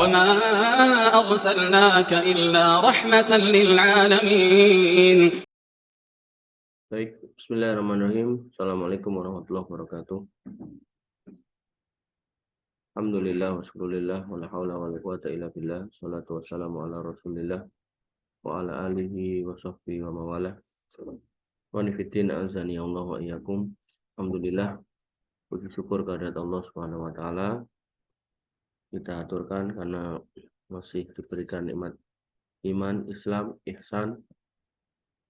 وما أرسلناك إلا رحمة للعالمين. Baik, bismillahirrahmanirrahim. Assalamualaikum warahmatullahi wabarakatuh. Alhamdulillah, wassalulillah, wala hawla wala quwata illa billah. Salatu wassalamu ala rasulillah wa ala alihi wa sahbihi wa mawalah. Wa nifidin azani Allah wa iyyakum. Alhamdulillah, puji syukur kehadirat Allah Subhanahu wa taala. Kita aturkan karena masih diberikan nikmat iman, Islam, ihsan,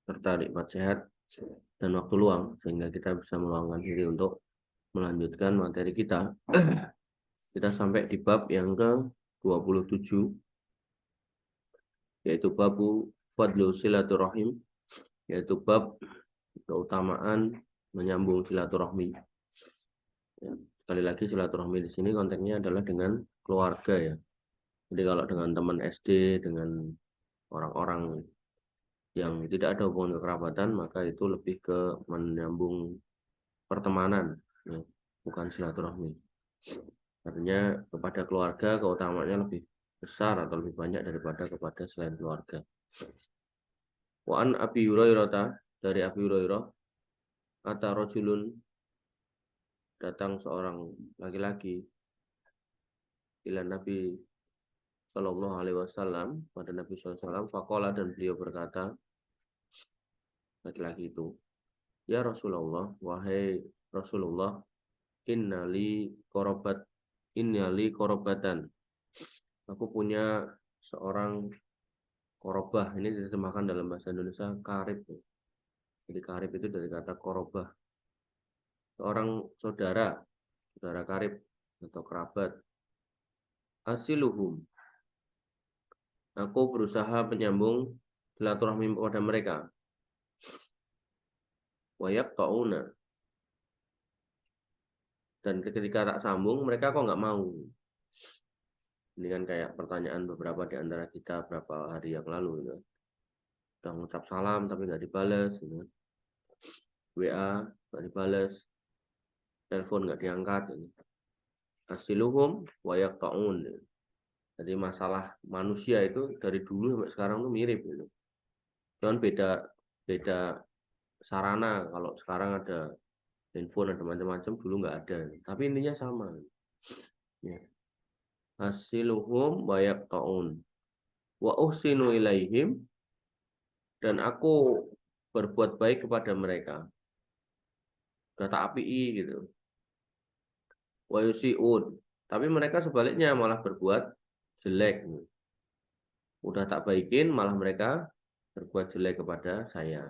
serta nikmat sehat dan waktu luang, sehingga kita bisa meluangkan diri untuk melanjutkan materi kita. Kita sampai di bab yang ke-27, yaitu babu fadlu silaturahim, yaitu bab keutamaan menyambung silaturahmi. Ya, sekali lagi silaturahmi di sini konteksnya adalah dengan keluarga ya. Jadi kalau dengan teman SD, dengan orang-orang yang tidak ada hubungan kekerabatan, maka itu lebih ke menyambung pertemanan, ya, bukan silaturahmi. Artinya kepada keluarga keutamaannya lebih besar atau lebih banyak daripada kepada selain keluarga. Wa an Abi Hurairah, dari Abi Hurairah, ata rajulun, datang seorang laki-laki ila Nabi Sallallahu Alaihi Wasallam, pada Nabi SAW, faqala, dan beliau berkata, laki-laki itu, ya Rasulullah, wahai Rasulullah, innali korobatan, aku punya seorang korobah. Ini diterjemahkan dalam bahasa Indonesia karib. Jadi karib itu dari kata korobah, seorang saudara karib atau kerabat. Asiluhum, aku berusaha menyambung silaturahmi kepada mereka. Wayak tauna, dan ketika tak sambung mereka kok nggak mau. Ini kan kayak pertanyaan beberapa di antara kita berapa hari yang lalu, gitu. Udah ngucap salam tapi nggak dibales, gitu. WA nggak dibales, telepon nggak diangkat, gitu. Asiluhum wayak taun. Jadi masalah manusia itu dari dulu sampai sekarang tuh mirip, gitu. Cuman beda sarana. Kalau sekarang ada handphone, ada macam-macam, dulu nggak ada. Tapi intinya sama. Ya. Hasiluhum wayak taun wa uhsinu ilaihim, dan aku berbuat baik kepada mereka, udah tak apii gitu. Wa yusiun, tapi mereka sebaliknya malah berbuat jelek. Udah tak baikin malah mereka berbuat jelek kepada saya.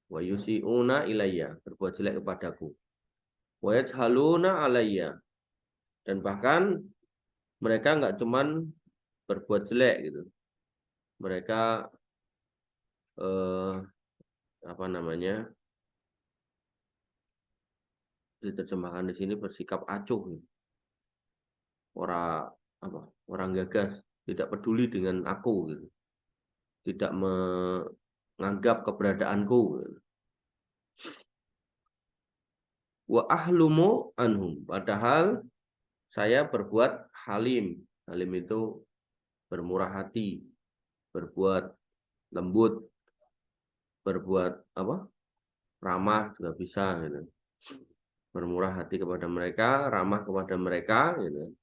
Wa yusiuna ilayya, berbuat jelek kepadaku. Wa yajhaluna alayya, dan bahkan mereka nggak cuman berbuat jelek gitu. Mereka diterjemahkan di sini bersikap acuh. Orang gagas, tidak peduli dengan aku gitu. Tidak menganggap keberadaanku gitu. Wa ahlumu anhum, padahal saya berbuat halim. Halim itu bermurah hati, berbuat lembut, berbuat ramah juga bisa gitu. Bermurah hati kepada mereka, ramah kepada mereka gitu.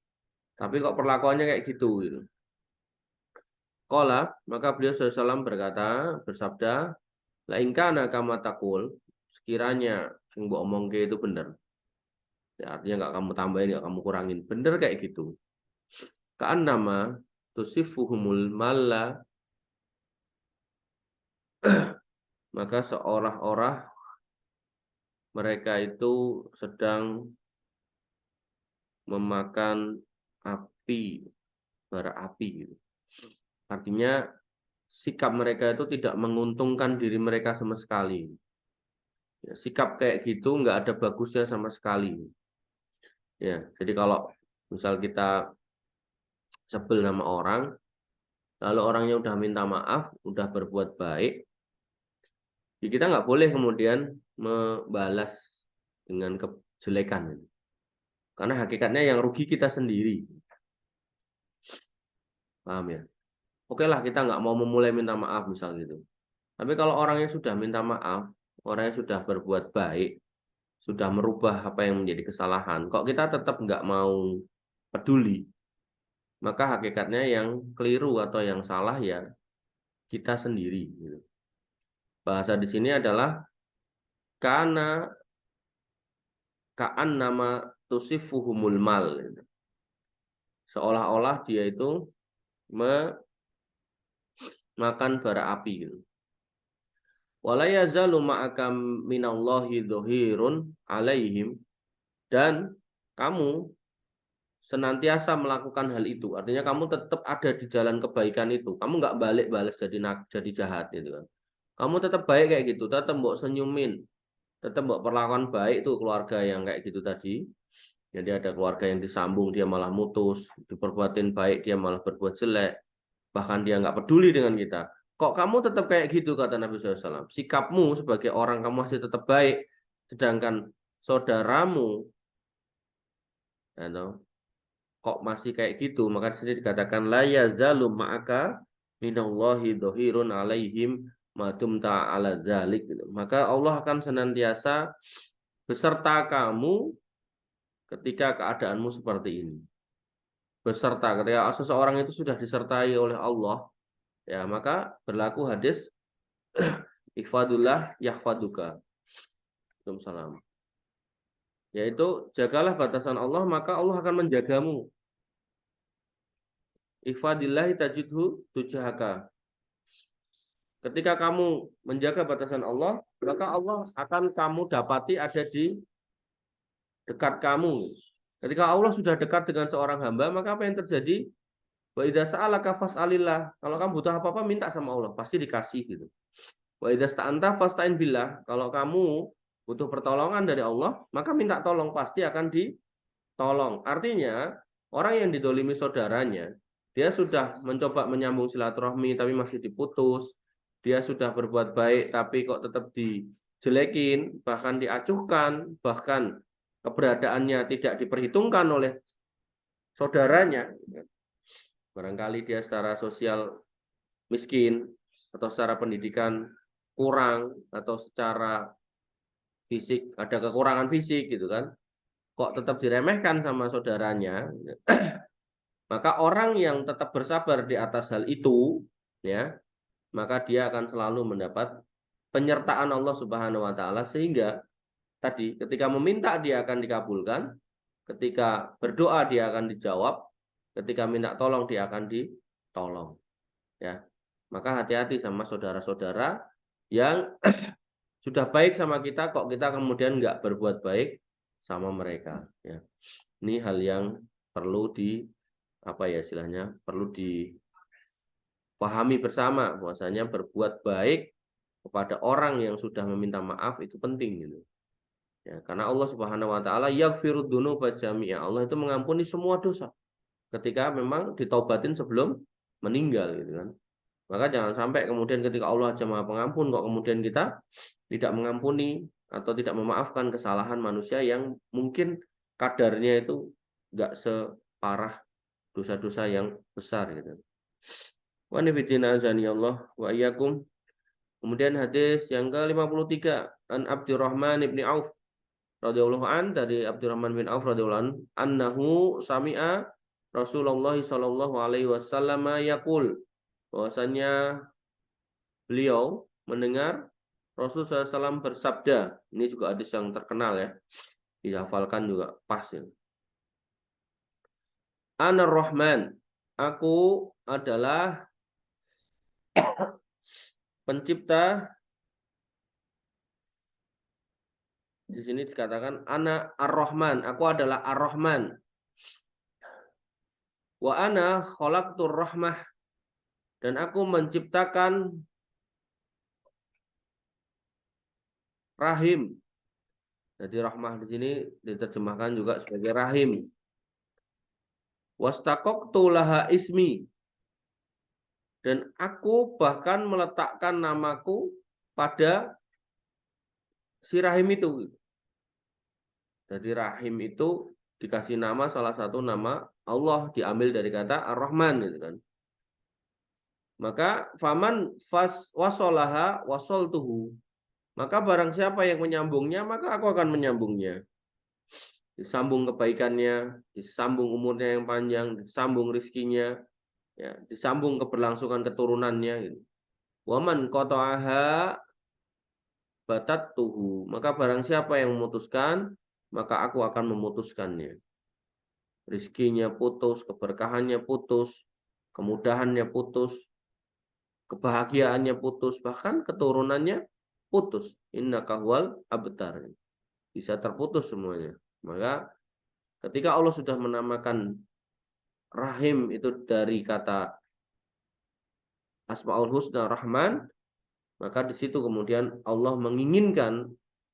Tapi kok perlakuannya kayak gitu gitu. Qala, maka beliau SAW bersabda, la in kana kama taqul, sekiranya yang mbok omongke itu bener. Ya, artinya enggak kamu tambahin, enggak kamu kurangin, bener kayak gitu. Ka'annama tusifuhumul malla, maka seolah-olah mereka itu sedang memakan api, bara api gitu. Artinya sikap mereka itu tidak menguntungkan diri mereka sama sekali. Ya, sikap kayak gitu nggak ada bagusnya sama sekali. Ya, jadi kalau misal kita sebel sama orang, lalu orangnya udah minta maaf, udah berbuat baik, ya kita nggak boleh kemudian membalas dengan kejelekan. Karena hakikatnya yang rugi kita sendiri. Paham ya? Oke lah, kita nggak mau memulai minta maaf misal gitu. Tapi kalau orangnya sudah minta maaf, orangnya sudah berbuat baik, sudah merubah apa yang menjadi kesalahan, kok kita tetap nggak mau peduli, maka hakikatnya yang keliru atau yang salah ya kita sendiri, gitu. Bahasa di sini adalah karena kaan nama tusifuhumul mal, gitu. Seolah-olah dia itu memakan bara api, gitu. Wala yazalu ma'akam minallahi dhuhirun alaihim, dan kamu senantiasa melakukan hal itu. Artinya kamu tetap ada di jalan kebaikan itu. Kamu nggak balik balas jadi jahat gitu kan. Kamu tetap baik kayak gitu, tetap mbok senyumin, tetap mbok perlakuan baik tuh keluarga yang kayak gitu tadi. Jadi ada keluarga yang disambung dia malah mutus, diperbuatin baik dia malah berbuat jelek, bahkan dia nggak peduli dengan kita. Kok kamu tetap kayak gitu, kata Nabi SAW. Sikapmu sebagai orang kamu masih tetap baik, sedangkan saudaramu, ya, kok masih kayak gitu, maka di sini dikatakan la yazalu ma'aka minallahi dhahirun alaihim madum ta'ala dzalik, gitu. Maka Allah akan senantiasa beserta kamu ketika keadaanmu seperti ini. Beserta ketika seseorang itu sudah disertai oleh Allah, ya maka berlaku hadis ihfadullah yahfaduka. Waalaikumsalam. Yaitu jagalah batasan Allah maka Allah akan menjagamu. Ihfadillahi tajidhu tujahaka. Ketika kamu menjaga batasan Allah, maka Allah akan kamu dapati ada di dekat kamu. Ketika Allah sudah dekat dengan seorang hamba, maka apa yang terjadi? Wa idza sa'alaka fas'alillah. Kalau kamu butuh apa-apa, minta sama Allah, pasti dikasih gitu. Wa idza sta'anta fasta'in billah. Kalau kamu butuh pertolongan dari Allah, maka minta tolong, pasti akan ditolong. Artinya, orang yang didolimi saudaranya, dia sudah mencoba menyambung silaturahmi tapi masih diputus. Dia sudah berbuat baik tapi kok tetap dijelekin, bahkan diacuhkan, bahkan keberadaannya tidak diperhitungkan oleh saudaranya. Barangkali dia secara sosial miskin, atau secara pendidikan kurang, atau secara fisik ada kekurangan fisik gitu kan. Kok tetap diremehkan sama saudaranya. Maka orang yang tetap bersabar di atas hal itu, ya, maka dia akan selalu mendapat penyertaan Allah Subhanahu wa taala, sehingga tadi ketika meminta dia akan dikabulkan, ketika berdoa dia akan dijawab, ketika minta tolong dia akan ditolong, ya. Maka hati-hati sama saudara-saudara yang sudah baik sama kita kok kita kemudian nggak berbuat baik sama mereka, ya. Ini hal yang perlu istilahnya perlu dipahami bersama, bahwasanya berbuat baik kepada orang yang sudah meminta maaf itu penting gitu. Ya, karena Allah Subhanahu wa taala yaghfirud dzunuba jami'a. Allah itu mengampuni semua dosa ketika memang ditaubatin sebelum meninggal gitu kan. Maka jangan sampai kemudian ketika Allah aja Maha Pengampun kok kemudian kita tidak mengampuni atau tidak memaafkan kesalahan manusia yang mungkin kadarnya itu enggak separah dosa-dosa yang besar gitu. Wa nifidina azani Allah wa iyyakum. Kemudian hadis yang ke-53, an Abdurrahman ibni Auf radhiyallahu an, dari Abdurrahman bin Auf radhiyallahu an, annahu sami'a Rasulullah sallallahu alaihi wasallam yaqul, bahwasanya beliau mendengar Rasul SAW bersabda. Ini juga hadis yang terkenal ya, dihafalkan juga pas ya. Anar Rahman, aku adalah pencipta. Di sini dikatakan ana ar-Rahman, aku adalah ar-Rahman. Wa ana khalaqtur rahmah, dan aku menciptakan rahim. Jadi rahmah di sini diterjemahkan juga sebagai rahim. Wastaqaqtu laha ismi, dan aku bahkan meletakkan namaku pada si rahim itu. Jadi rahim itu dikasih nama, salah satu nama Allah diambil dari kata Ar-Rahman gitu kan. Maka faman wasolaha wasoltuhu. Maka barang siapa yang menyambungnya, maka aku akan menyambungnya. Disambung kebaikannya, disambung umurnya yang panjang, disambung rizkinya, ya, disambung keberlangsungan keturunannya. Gitu. Waman qata'aha batattuhu. Maka barang siapa yang memutuskan, maka aku akan memutuskannya. Rizkinya putus, keberkahannya putus, kemudahannya putus, kebahagiaannya putus, bahkan keturunannya putus. Innaka huwal abtar. Bisa terputus semuanya. Maka ketika Allah sudah menamakan rahim itu dari kata Asmaul Husna Rahman, maka di situ kemudian Allah menginginkan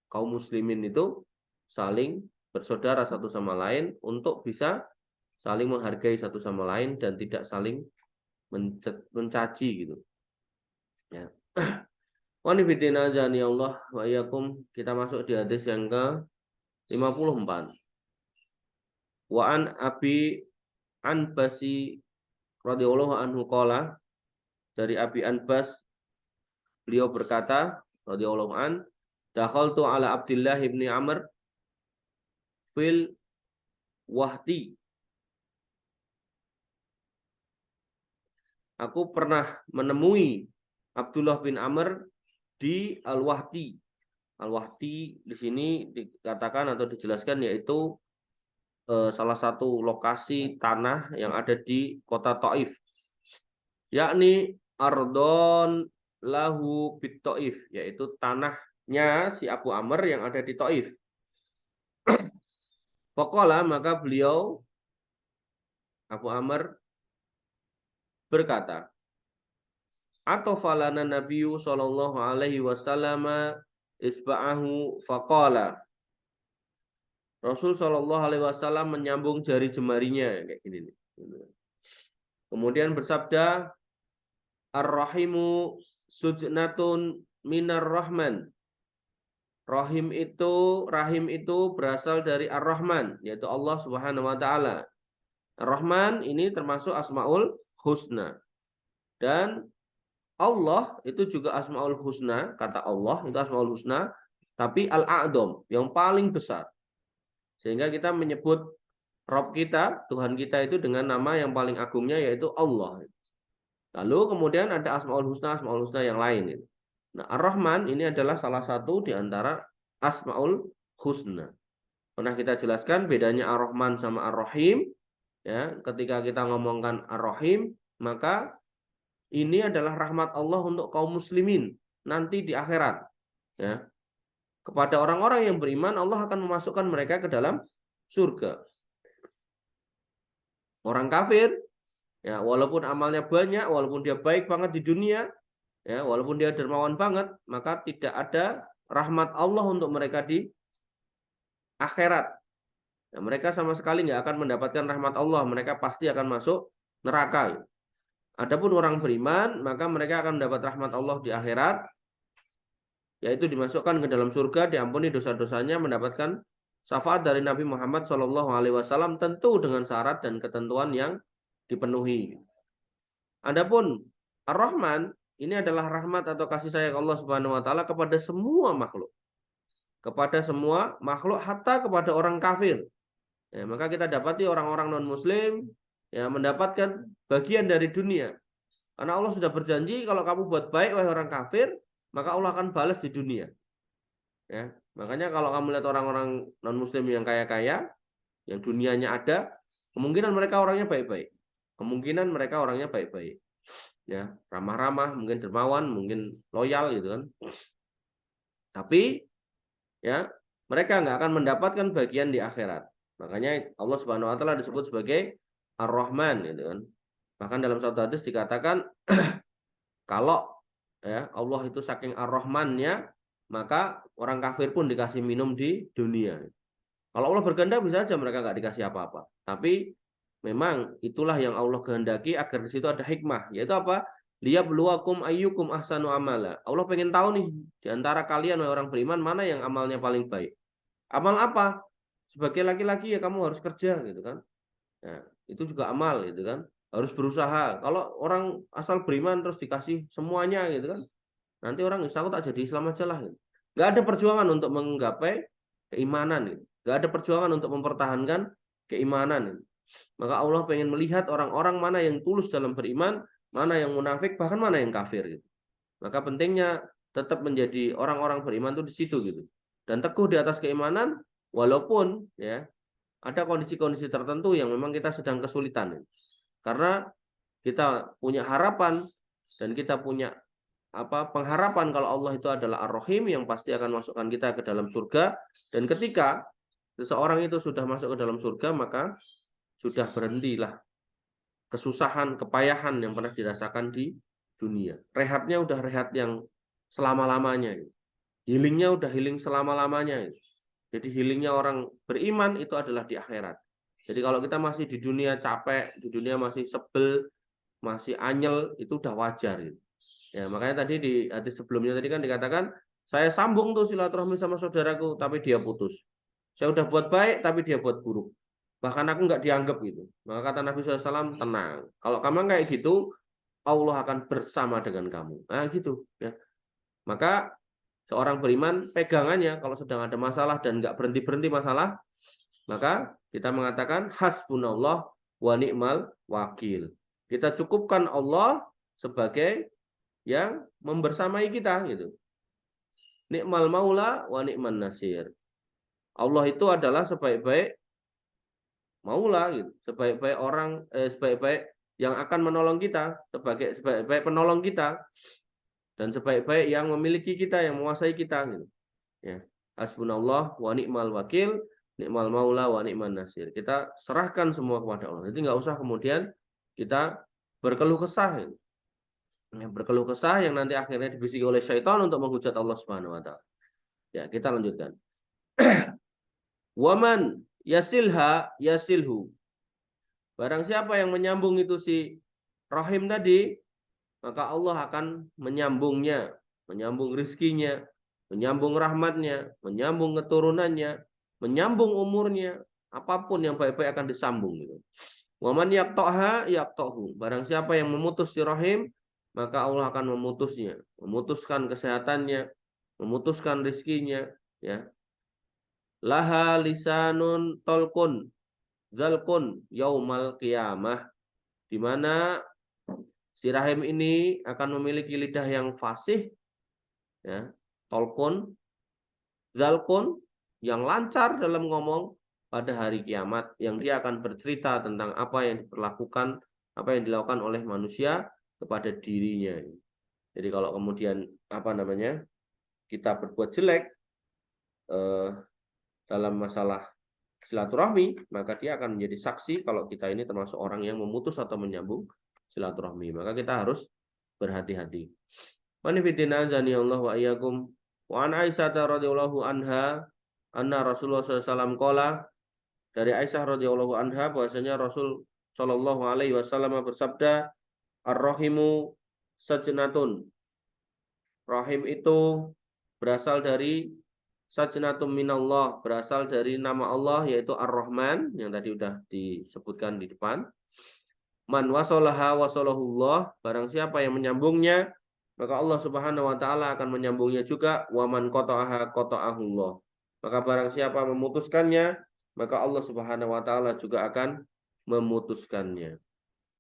kaum muslimin itu saling bersaudara satu sama lain untuk bisa saling menghargai satu sama lain dan tidak saling mencaci gitu. Ya. Wanifidina jani Allah wa iyyakum. Kita masuk di hadis yang ke-54. Wa an Abi Anbasi radhiyallahu anhu qala, dari Abi Anbas beliau berkata radhiyallahu an, dakhaltu ala Abdullah ibn Amr fil wahdi. Aku pernah menemui Abdullah bin Amr di Al-Wahdi. Al-Wahdi di sini dikatakan atau dijelaskan yaitu salah satu lokasi tanah yang ada di kota Taif, yakni ardon lahu bit Taif, yaitu tanahnya si Abu Amr yang ada di Taif. Faqala, maka beliau Abu Amr berkata, atau falana Nabiyu sallallahu alaihi wasallam isba'ahu faqala. Rasul sallallahu alaihi wasallam menyambung jari jemarinya kayak gini nih. Kemudian bersabda, ar-rahimu sujnatun minar rahman. Rahim itu berasal dari Ar-Rahman, yaitu Allah Subhanahu wa taala. Ar-Rahman ini termasuk Asmaul Husna. Dan Allah itu juga Asmaul Husna, kata Allah itu Asmaul Husna, tapi Al-A'dham, yang paling besar. Sehingga kita menyebut Rabb kita, Tuhan kita itu dengan nama yang paling agungnya yaitu Allah. Lalu kemudian ada Asmaul Husna yang lain. Nah, Ar-Rahman ini adalah salah satu di antara Asmaul Husna. Pernah kita jelaskan bedanya Ar-Rahman sama Ar-Rahim. Ya, ketika kita ngomongkan Ar-Rahim, maka ini adalah rahmat Allah untuk kaum muslimin nanti di akhirat. Ya. Kepada orang-orang yang beriman, Allah akan memasukkan mereka ke dalam surga. Orang kafir, ya, walaupun amalnya banyak, walaupun dia baik banget di dunia, ya, walaupun dia dermawan banget, maka tidak ada rahmat Allah untuk mereka di akhirat. Nah, mereka sama sekali nggak akan mendapatkan rahmat Allah. Mereka pasti akan masuk neraka. Adapun orang beriman, maka mereka akan mendapat rahmat Allah di akhirat, yaitu dimasukkan ke dalam surga, diampuni dosa-dosanya, mendapatkan syafaat dari Nabi Muhammad SAW, tentu dengan syarat dan ketentuan yang dipenuhi. Adapun Ar-Rahman ini adalah rahmat atau kasih sayang Allah Subhanahu wa taala kepada semua makhluk. Kepada semua makhluk, hatta kepada orang kafir. Ya, maka kita dapati orang-orang non-muslim ya mendapatkan bagian dari dunia. Karena Allah sudah berjanji kalau kamu buat baik wahai orang kafir, maka Allah akan balas di dunia. Ya, makanya kalau kamu lihat orang-orang non-muslim yang kaya-kaya, yang dunianya ada, kemungkinan mereka orangnya baik-baik. Kemungkinan mereka orangnya baik-baik. Ya, ramah-ramah, mungkin dermawan, mungkin loyal gitu kan. Tapi ya, mereka nggak akan mendapatkan bagian di akhirat. Makanya Allah Subhanahu wa taala disebut sebagai Ar-Rahman gitu kan. Bahkan dalam satu hadis dikatakan kalau ya Allah itu saking Ar-Rahmannya, maka orang kafir pun dikasih minum di dunia. Kalau Allah berkehendak bisa saja mereka nggak dikasih apa-apa. Tapi memang itulah yang Allah kehendaki agar di situ ada hikmah, yaitu apa? Liyabluwakum ayyukum ahsanu amala. Allah pengen tahu nih di antara kalian orang beriman mana yang amalnya paling baik. Amal apa? Sebagai laki-laki ya kamu harus kerja gitu kan. Nah, itu juga amal gitu kan. harus berusaha. Kalau orang asal beriman terus dikasih semuanya gitu kan, nanti orang insya Allah tak jadi Islam aja lah. Gitu. Nggak ada perjuangan untuk menggapai keimanan. Gitu. Nggak ada perjuangan untuk mempertahankan keimanan. Gitu. Maka Allah pengen melihat orang-orang mana yang tulus dalam beriman, mana yang munafik, bahkan mana yang kafir. Gitu. Maka pentingnya tetap menjadi orang-orang beriman itu di situ gitu. Dan teguh di atas keimanan, walaupun ya ada kondisi-kondisi tertentu yang memang kita sedang kesulitan. Karena kita punya harapan dan kita punya pengharapan kalau Allah itu adalah Ar-Rahim yang pasti akan masukkan kita ke dalam surga. Dan ketika seseorang itu sudah masuk ke dalam surga, maka sudah berhentilah kesusahan, kepayahan yang pernah dirasakan di dunia. Rehatnya udah rehat yang selama-lamanya. Healingnya udah healing selama-lamanya. Jadi healingnya orang beriman itu adalah di akhirat. Jadi kalau kita masih di dunia capek, di dunia masih sebel, masih anyel, itu udah wajar. Ya, makanya tadi di hadis sebelumnya tadi kan dikatakan, saya sambung tuh silaturahmi sama saudaraku, tapi dia putus. Saya udah buat baik, tapi dia buat buruk. Bahkan aku nggak dianggap gitu. Maka kata Nabi SAW, tenang. Kalau kamu kayak gitu, Allah akan bersama dengan kamu. Nah gitu. Ya. Maka seorang beriman pegangannya kalau sedang ada masalah dan nggak berhenti-berhenti masalah, maka kita mengatakan hasbunallah wa ni'mal wakil. Kita cukupkan Allah sebagai yang membersamai kita gitu. Ni'mal maula wa ni'man nasir. Allah itu adalah sebaik-baik maula gitu, sebaik-baik orang sebaik-baik yang akan menolong kita, sebaik-baik penolong kita. Dan sebaik-baik yang memiliki kita, yang menguasai kita gitu. Ya. Hasbunallah wa ni'mal wakil, ni'mal maula wa ni'man nasir. Kita serahkan semua kepada Allah. Jadi nggak usah kemudian kita berkeluh kesah. Gitu. Ya, berkeluh kesah yang nanti akhirnya dibisiki oleh syaitan untuk menghujat Allah Subhanahu wa taala. Ya, kita lanjutkan. Waman yasilha yasilhu. Barang siapa yang menyambung itu si rahim tadi, maka Allah akan menyambungnya, menyambung rizkinya, menyambung rahmatnya, menyambung keturunannya, menyambung umurnya, apapun yang baik-baik akan disambung gitu. Waman yaqta'ha yaqta'hu. Barang siapa yang memutus si rahim, maka Allah akan memutusnya, memutuskan kesehatannya, memutuskan rizkinya, ya. Laha lisanun tolkun zalkun yaumal qiyamah, di mana si rahim ini akan memiliki lidah yang fasih, ya, tolkun, zalkun, yang lancar dalam ngomong pada hari kiamat, yang dia akan bercerita tentang apa yang diperlakukan, apa yang dilakukan oleh manusia kepada dirinya. Jadi kalau kemudian kita berbuat jelek dalam masalah silaturahmi, maka dia akan menjadi saksi kalau kita ini termasuk orang yang memutus atau menyambung silaturahmi. Maka kita harus berhati-hati. Manifidina azani Allah wa iyyakum. Wa an Aisyah radhiyallahu anha anna Rasulullah SAW qala, dari Aisyah radhiyallahu anha bahwasanya Rasul sallallahu alaihi wasallam bersabda, ar-rahimu sajnatun. Rahim itu berasal dari sajnatum minallah, berasal dari nama Allah yaitu Ar-Rahman yang tadi sudah disebutkan di depan. Man wasolaha wasolahullah, barang siapa yang menyambungnya, maka Allah Subhanahu wa taala akan menyambungnya juga. Wa man qata'aha qata'ahullah. Maka barang siapa memutuskannya, maka Allah Subhanahu wa taala juga akan memutuskannya.